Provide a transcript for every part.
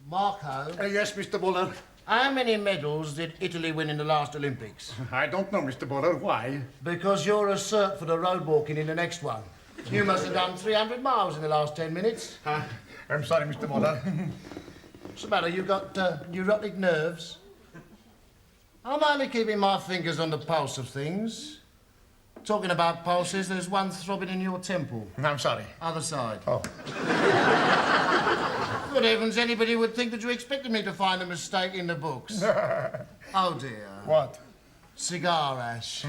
Marco? Yes, Mr. Bowler. How many medals did Italy win in the last Olympics? I don't know, Mr. Bowler. Why? Because you're a cert for the road walking in the next one. You must have done 300 miles in the last 10 minutes. I'm sorry, Mr. Bowler. What's the matter? You got neurotic nerves? I'm only keeping my fingers on the pulse of things. Talking about pulses, there's one throbbing in your temple. I'm sorry. Other side. Oh. Good heavens, anybody would think that you expected me to find a mistake in the books. Oh, dear. What? Cigar ash.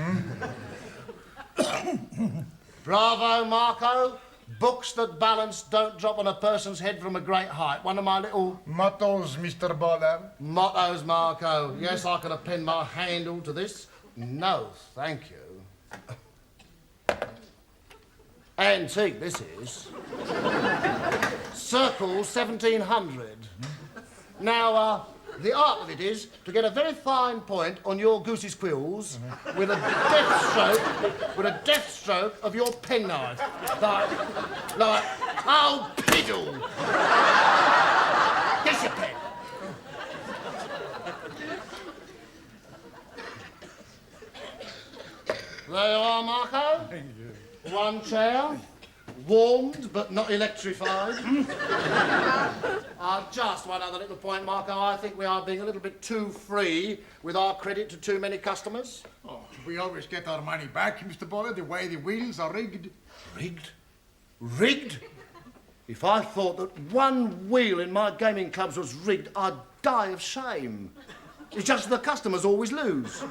Bravo, Marco. Books that balance don't drop on a person's head from a great height. One of my little... Mottos, Mr. Bowler. Mottos, Marco. Yes, I could append my handle to this. No, thank you. Antique, this is. Circle 1700. Now, the art of it is to get a very fine point on your goose's quills with a deft stroke of your penknife. Like, oh, piddle! Kiss your pen. There you are, Marco. Thank you. One chair, warmed but not electrified. Just one other little point, Marco. I think we are being a little bit too free with our credit to too many customers. Oh, we always get our money back, Mr. Bowler, the way the wheels are rigged. Rigged? Rigged? If I thought that one wheel in my gaming clubs was rigged, I'd die of shame. It's just the customers always lose.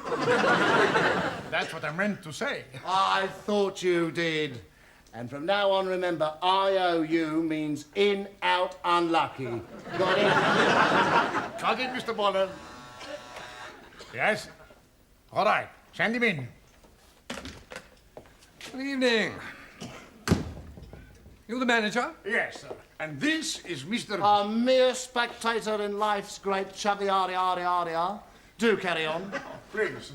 That's what I meant to say. I thought you did. And from now on, remember, IOU means in, out, unlucky. Got it? Got it, Mr. Bowler. Yes? All right. Send him in. Good evening. You the manager? Yes, sir. And this is Mr. A mere spectator in life's great chubby-arty-arty-arty-ar. Do carry on. Briggs.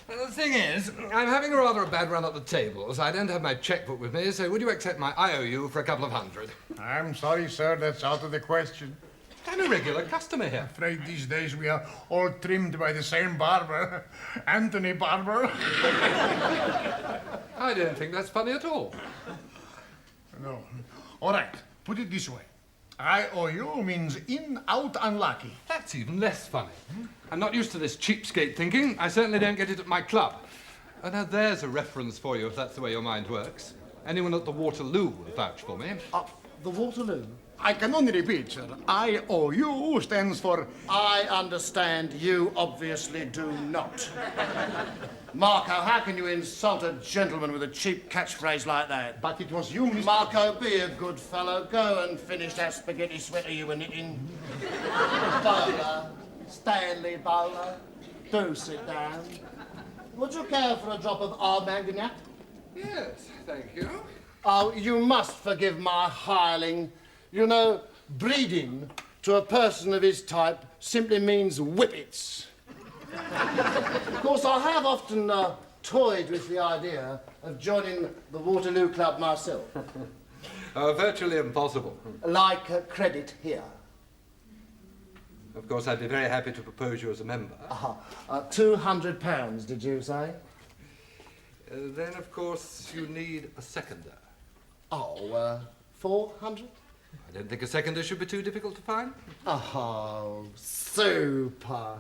The thing is, I'm having a rather bad run at the tables. I don't have my checkbook with me, so would you accept my IOU for a couple of hundred? I'm sorry, sir. That's out of the question. I'm a regular customer here. I'm afraid these days we are all trimmed by the same barber. Anthony Barber. I don't think that's funny at all. No. All right. Put it this way. IOU means in, out, unlucky. That's even less funny. I'm not used to this cheapskate thinking. I certainly don't get it at my club. Oh, now there's a reference for you, if that's the way your mind works. Anyone at the Waterloo will vouch for me. The Waterloo? I can only repeat, sir. IOU stands for... I understand. You obviously do not. Marco, how can you insult a gentleman with a cheap catchphrase like that? But it was you, Mr. Marco, be a good fellow. Go and finish that spaghetti sweater you were knitting. Bowler, Stanley Bowler, do sit down. Would you care for a drop of Armagnac? Yes, thank you. Oh, you must forgive my hireling. You know, breeding to a person of his type simply means whippets. Of course, I have often toyed with the idea of joining the Waterloo Club myself. Virtually impossible. Like credit here. Of course, I'd be very happy to propose you as a member. £200, did you say? Then, of course, you need a seconder. Oh, 400? I don't think a seconder should be too difficult to find. Oh, super.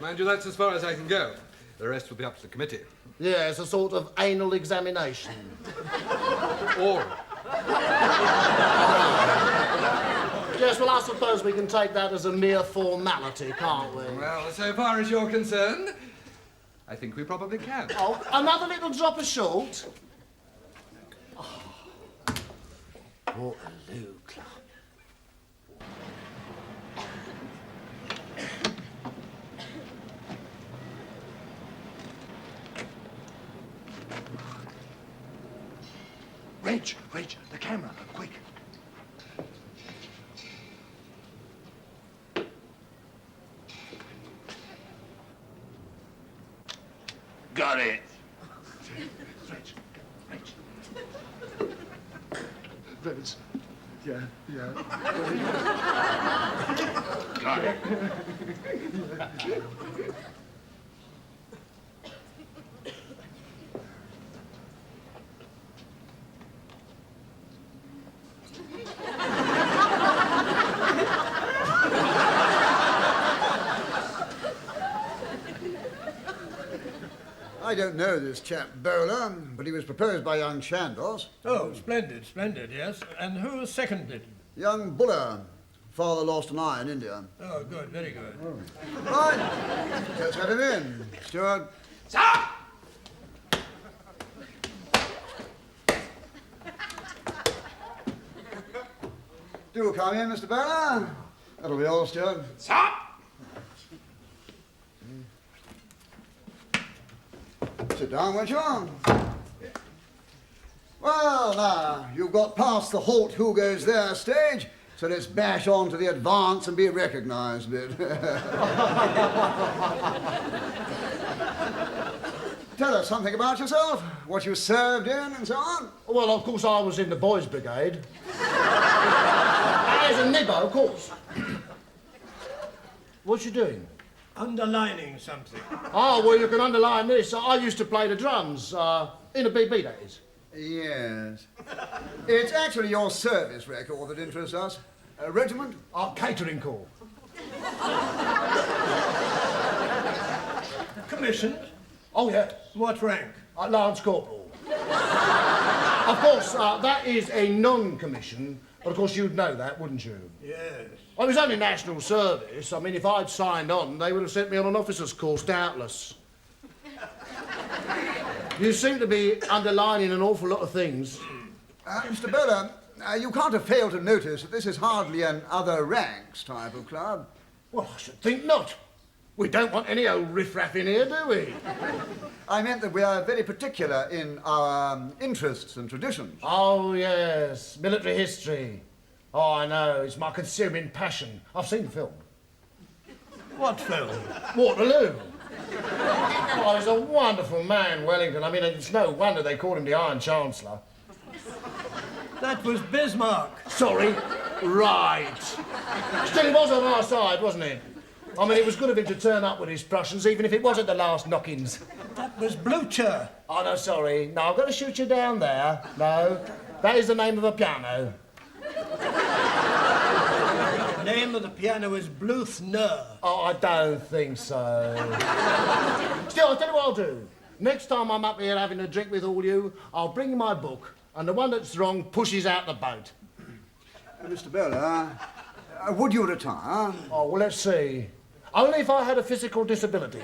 Mind you, that's as far as I can go. The rest will be up to the committee. Yes, a sort of anal examination. Or... Yes, well, I suppose we can take that as a mere formality, can't we? Well, so far as you're concerned, I think we probably can. Oh, another little drop of short? Waterloo Club. Reg, the camera, quick. Got it. Reg. Yeah, yeah. Got it. I don't know this chap Bowler, but he was proposed by young Chandos. Oh, splendid, splendid, yes. And who seconded? Young Buller. Father lost an eye in India. Oh, good, very good. Right. Let's have him in. Steward. Sir! Do come in, Mr. Bowler. That'll be all, Steward. Sir! Sit down, won't you? Well, now, you've got past the halt who goes there stage, so let's bash on to the advance and be recognised a bit. Tell us something about yourself, what you served in and so on. Well, of course, I was in the boys' brigade. As a nibbo, of course. What you doing? Underlining something. Oh, well, you can underline this. I used to play the drums, in a BB, that is. Yes. It's actually your service record that interests us. A regiment? Catering call. Commissioned? Oh, yeah. What rank? Lance Corporal. Of course, that is a non-commission, but of course you'd know that, wouldn't you? Yes. Well, it was only national service. I mean, if I'd signed on, they would have sent me on an officer's course, doubtless. You seem to be underlining an awful lot of things. Mr. Bowler, you can't have failed to notice that this is hardly an other ranks type of club. Well, I should think not. We don't want any old riffraff in here, do we? I meant that we are very particular in our interests and traditions. Oh, yes. Military history. Oh, I know. It's my consuming passion. I've seen the film. What film? Waterloo. Oh, he's a wonderful man, Wellington. I mean, it's no wonder they called him the Iron Chancellor. That was Bismarck. Sorry. Right. Still, he was on our side, wasn't he? I mean, it was good of him to turn up with his Prussians, even if it was at the last knockings. That was Blucher. Oh, no, sorry. No, I've got to shoot you down there. No, that is the name of a piano. The name of the piano is Bluthner. Oh, I don't think so. Still, I'll tell you what I'll do. Next time I'm up here having a drink with all you, I'll bring my book, and the one that's wrong pushes out the boat. Mr. Bowler, would you retire? Oh, well, let's see. Only if I had a physical disability.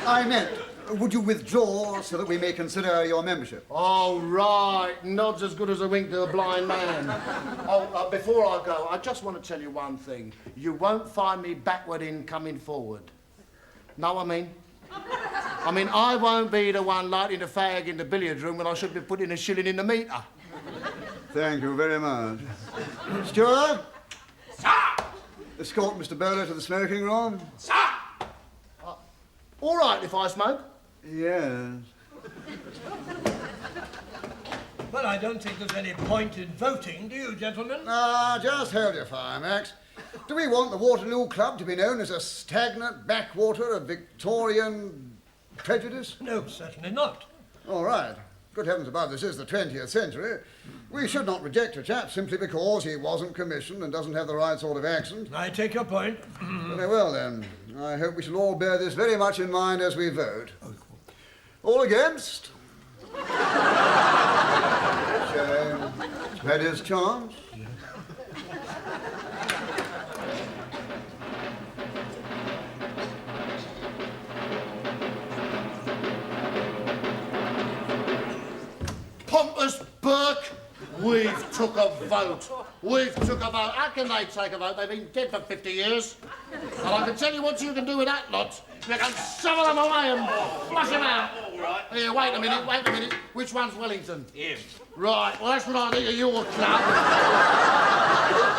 I meant, would you withdraw so that we may consider your membership? Oh, right. Nod's as good as a wink to a blind man. Oh, before I go, I just want to tell you one thing. You won't find me backward in coming forward. Know what I mean? I mean, I won't be the one lighting the fag in the billiard room when I should be putting a shilling in the meter. Thank you very much. Steward? Sir! Escort Mr. Bowler to the smoking room. Sir! All right if I smoke. Yes. Well, I don't think there's any point in voting, do you, gentlemen? Just hold your fire, Max. Do we want the Waterloo Club to be known as a stagnant backwater of Victorian prejudice? No, certainly not. All right. Good heavens above, this is the 20th century. We should not reject a chap simply because he wasn't commissioned and doesn't have the right sort of accent. I take your point. Very well, then. I hope we shall all bear this very much in mind as we vote. All against? Shame. Had his chance. Pompous Burke, we've took a vote. We've took a vote. How can they take a vote? They've been dead for 50 years. And I can tell you what you can do with that lot. You can shovel them away and flush them out. All right. Here, wait a minute. Which one's Wellington? Him. Right, well, that's what I think of your club.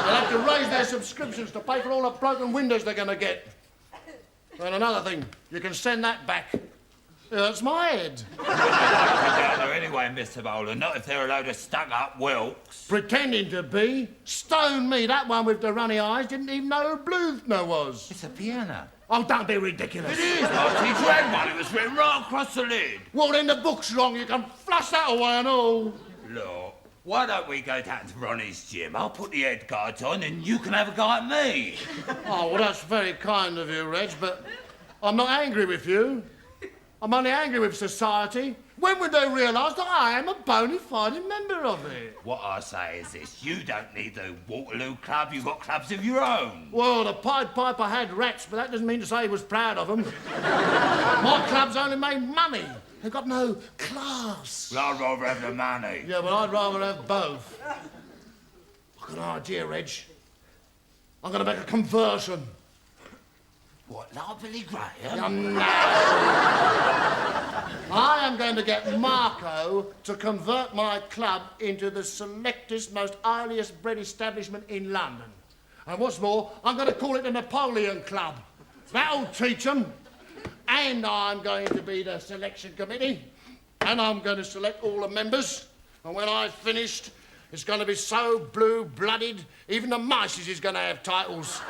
They'll have to raise their subscriptions to pay for all the broken windows they're going to get. And another thing, you can send that back. Hurts my head. They don't go down there anyway, Mr. Bowler. Not if they're a load of stuck-up whelks. Pretending to be. Stone me, that one with the runny eyes didn't even know who Bluthner was. It's a piano. Oh, don't be ridiculous. It is, my teacher had one. It was written right across the lid. Well, then the book's wrong. You can flush that away and all. Look, why don't we go down to Ronnie's gym? I'll put the head guards on and you can have a go at me. Oh, well, that's very kind of you, Reg, but I'm not angry with you. I'm only angry with society. When would they realise that I am a bona fide member of it? What I say is this, you don't need the Waterloo Club, you've got clubs of your own. Well, the Pied Piper had rats, but that doesn't mean to say he was proud of them. My club's only made money. They've got no class. Well, I'd rather have the money. Yeah, but I'd rather have both. I've got an idea, Reg. I'm going to make a conversion. What, like Billy Graham? No. I am going to get Marco to convert my club into the selectest, most highest bred establishment in London. And what's more, I'm going to call it the Napoleon Club. That'll teach them. And I'm going to be the selection committee. And I'm going to select all the members. And when I've finished, it's going to be so blue-blooded, even the mice is going to have titles.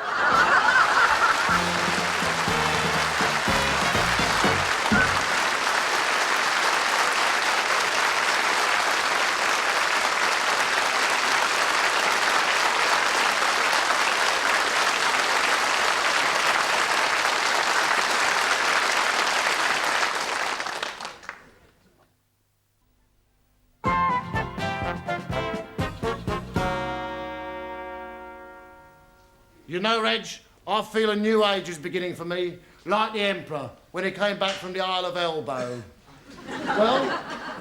You know, Reg, I feel a new age is beginning for me, like the Emperor when he came back from the Isle of Elbow. Well,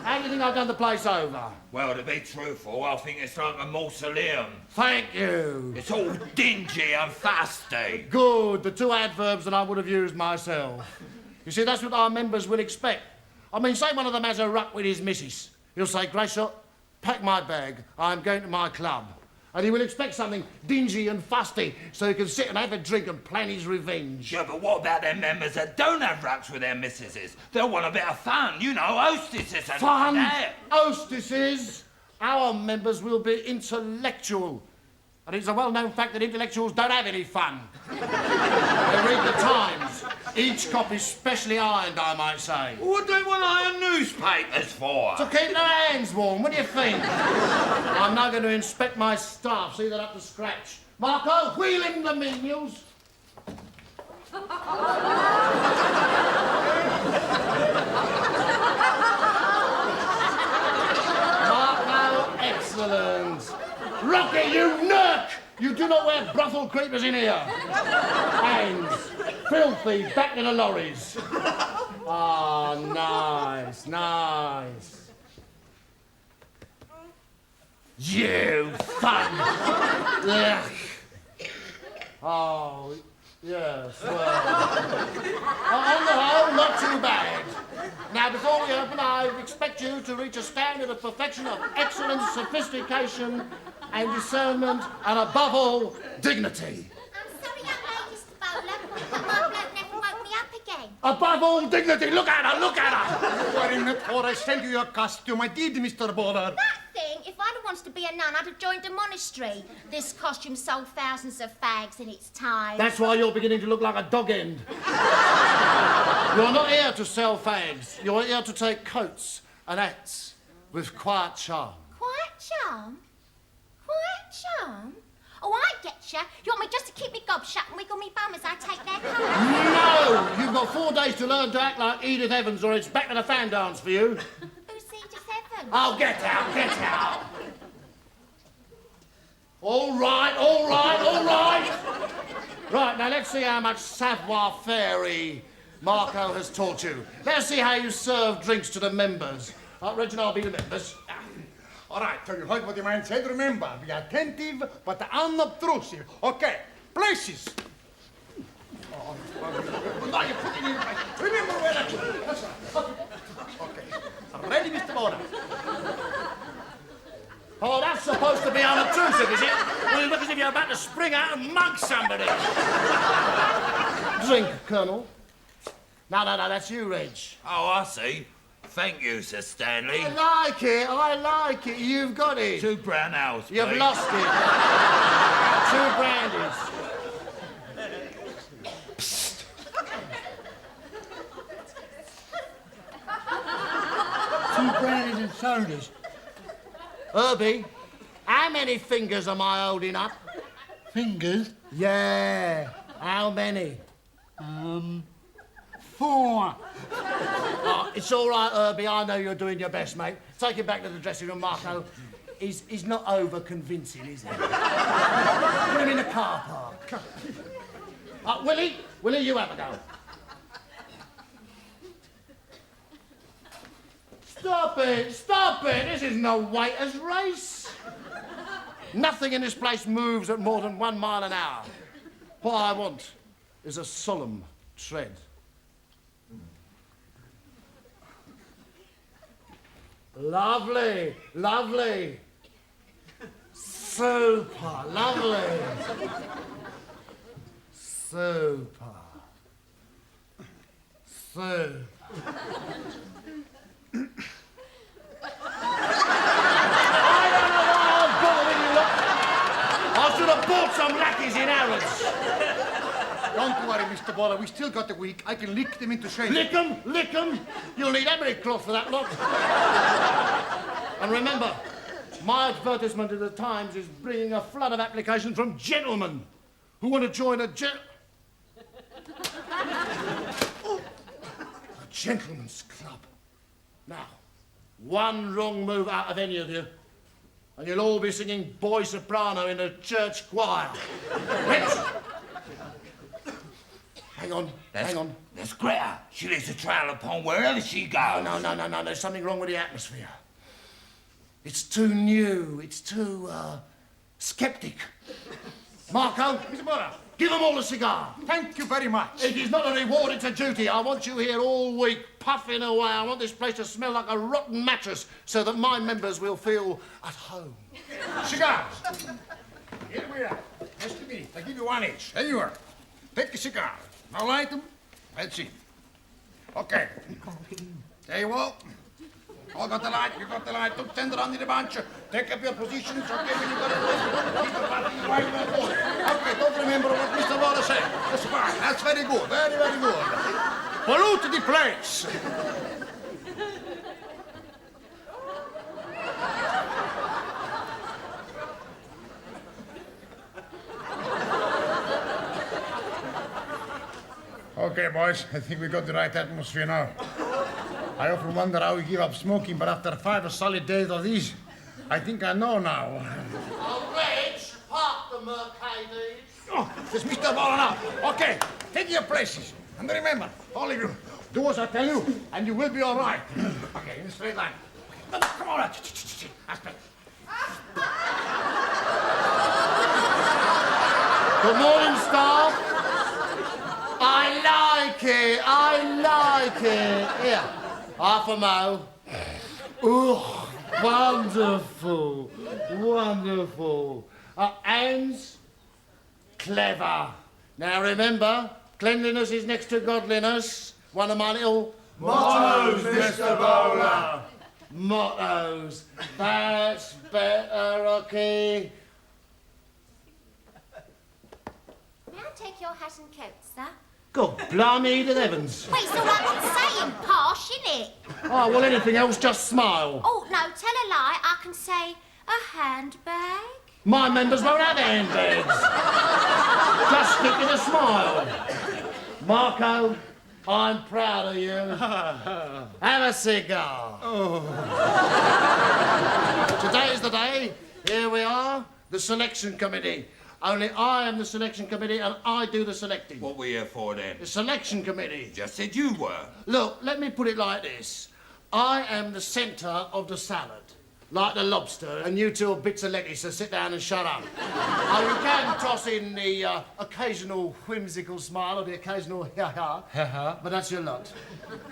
how do you think I've done the place over? Well, to be truthful, I think it's like a mausoleum. Thank you. It's all dingy and fusty. Good, the two adverbs that I would have used myself. You see, that's what our members will expect. I mean, say one of them has a ruck with his missus. He'll say, Grayshot, pack my bag, I'm going to my club. And he will expect something dingy and fusty so he can sit and have a drink and plan his revenge. Yeah, but what about them members that don't have rucks with their missuses? They'll want a bit of fun, you know, hostesses and Fun? that. Hostesses? Our members will be intellectual. And it's a well-known fact that intellectuals don't have any fun. They read the Times, each copy specially ironed, I might say. What do they want iron newspapers for? To keep their hands warm, what do you think? I'm now going to inspect my staff, see they're up to scratch. Marco, wheel in the menials. Marco, excellent. Rocky, you nurk! You do not wear brothel creepers in here. Hands, filthy, back to the lorries. Ah, nice, nice. You fun. Ugh. Oh, yes, well. On the whole, not too bad. Now, before we open, I expect you to reach a standard of perfection of excellence, sophistication, and discernment, and above all, dignity. I'm sorry, young lady, Mr. Bowler, but my bloke never woke me up again. Above all dignity, look at her, look at her! You are in it for I sent you your costume. I did, Mr. Bowler. That thing, if I'd have wanted to be a nun, I'd have joined a monastery. This costume sold thousands of fags in its time. That's why you're beginning to look like a dog end. You're not here to sell fags. You're here to take coats and hats with quiet charm. Quiet charm? Quiet charm? Oh, I get you. You want me just to keep me gob shut and wiggle me bum as I take their colour? No! You've got 4 days to learn to act like Edith Evans or it's back to the fan dance for you. Who's Edith Evans? Oh, get out, get out! All right, all right, all right! Right, now let's see how much savoir-faire Marco has taught you. Let's see how you serve drinks to the members. Reginald, I'll be the members. All right, so you heard what the man said. Remember, be attentive but unobtrusive. Okay, places. Oh, no, you put it in. Remember where that is. That's right. Okay. Ready, Mr. Bowler? Oh, that's supposed to be unobtrusive, is it? Well, you look as if you're about to spring out and mug somebody. Drink, Colonel. No, that's you, Reg. Oh, I see. Thank you, Sir Stanley. I like it. You've got it. 2 brown ales, please. You've lost it. 2 brandies. Two brandies and sodas. Herbie, how many fingers am I holding up? Fingers? Yeah. How many? 4. Oh, it's all right, Herbie. I know you're doing your best, mate. Take him back to the dressing room, Marco. He's not over convincing, is he? Put him in the car park. Willie, you have a go. Stop it. This is no waiter's race. Nothing in this place moves at more than 1 mile an hour. What I want is a solemn tread. Lovely. Super, lovely. Super. I should have bought some lackeys in Harrods. Don't worry, Mr. Bowler. We still got a week. I can lick them into shape. Lick 'em. You'll need every cloth for that lot. And remember, my advertisement in the Times is bringing a flood of applications from gentlemen who want to join a gentleman's club. Now, one wrong move out of any of you, and you'll all be singing boy soprano in a church choir. Hang on. That's Greta. She leaves a trail upon wherever she goes. No. There's something wrong with the atmosphere. It's too new. It's too, skeptic. Marco, Mr. Bowler. give them all a cigar. Thank you very much. It is not a reward, it's a duty. I want you here all week, puffing away. I want this place to smell like a rotten mattress so that my members will feel at home. Cigars. Here we are. Just a minute. I give you 1 each. There you are. Take a cigar. Now light them. Let's see. Okay. There you go. All got the light. You got the light. Don't stand around in a bunch. Take up your positions. Okay, when you got it. Keep the party right on the board. Okay, don't remember what Mr. Bowler said. That's fine. That's very good. Very, very good. Pollute the place. Okay, boys, I think we got the right atmosphere now. I often wonder how we give up smoking, but after 5 solid days of these, I think I know now. Reg, park the Mercedes. Oh, it's Mr. Bowler now. Okay, take your places. And remember, all of you, do as I tell you, and you will be all right. Okay, in a straight line. Come on, aspect. Good morning, staff. I like it. Here, half a mo. Ooh, wonderful. Hands, clever. Now remember, cleanliness is next to godliness. One of my little Mottos, Mr. Bowler. mottos. That's better, Rocky. May I take your hat and coat, sir? God, blimey, Edith Evans. Wait, so I can say in posh, innit? Oh, well, anything else, just smile. Oh, no, tell a lie. I can say a handbag. My members won't have handbags. Just stick with a smile. Marco, I'm proud of you. Have a cigar. Today's the day. Here we are, the selection committee. Only I am the selection committee and I do the selecting. What we here for then? The selection committee. Just said you were. Look, let me put it like this. I am the centre of the salad, like the lobster, and you two are bits of lettuce, so sit down and shut up. Oh, you can toss in the occasional whimsical smile or the occasional ha-ha, but that's your lot,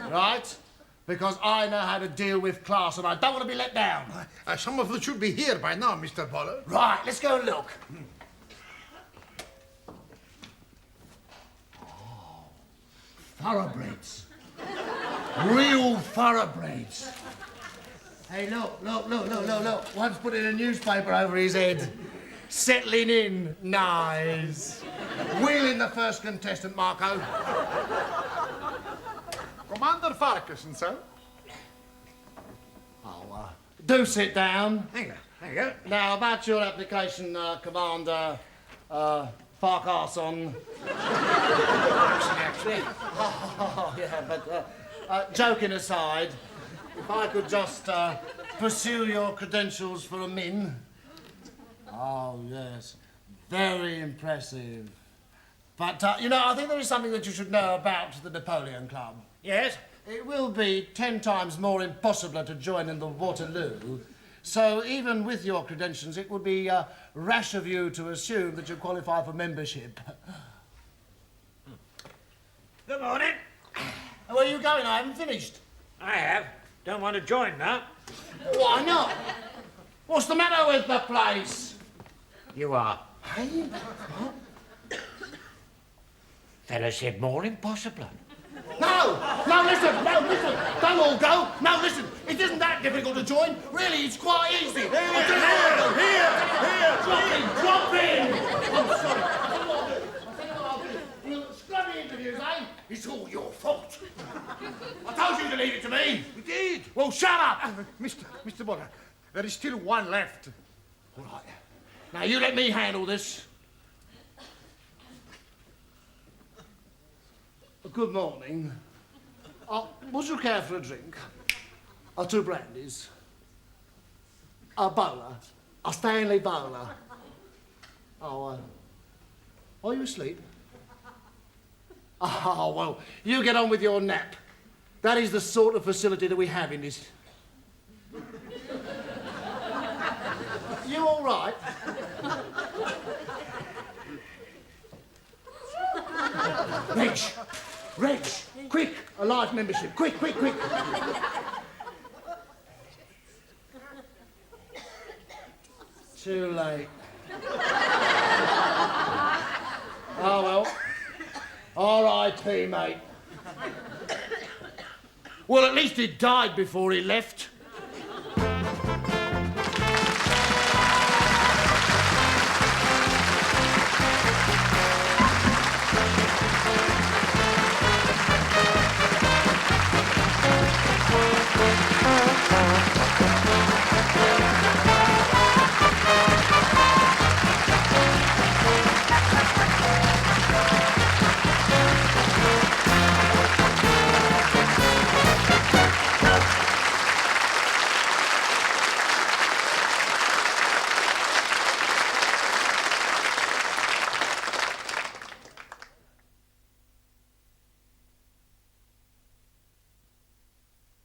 right? Because I know how to deal with class and I don't want to be let down. Some of them should be here by now, Mr. Bowler. Right, let's go and look. Thoroughbreds. Real thoroughbreds. Hey, look. One's putting a newspaper over his head. Settling in. Nice. Wheeling the first contestant, Marco. Commander Farquharson, sir. Oh, do sit down. Hang on. Now, about your application, Commander Farquharson. Actually. Oh, yeah, but joking aside, if I could just pursue your credentials for a min. Oh, yes. Very impressive. But, you know, I think there is something that you should know about the Napoleon Club. Yes? It will be 10 times more impossible to join in the Waterloo. So even with your credentials, it would be rash of you to assume that you qualify for membership. Good morning. Where are you going? I haven't finished. I have. Don't want to join now. Why not? What's the matter with the place? You are. Hey? Fella said more impossible. No, listen, don't all go. No, listen, it isn't that difficult to join. Really, it's quite easy. Here. Drop in. I'm sorry. I'll tell you what I'll do. You scrubby interviews, eh? It's all your fault. I told you to leave it to me. We did. Well, shut up. Mr. Bowler, there is still one left. All right. Now, you let me handle this. Good morning. Would you care for a drink? 2 brandies. A bowler. A Stanley Bowler. Oh, are you asleep? Oh, well, you get on with your nap. That is the sort of facility that we have in this. You all right? Reg, quick, a live membership, quick. Too late. Oh, well, R.I.P., mate. Well, at least he died before he left.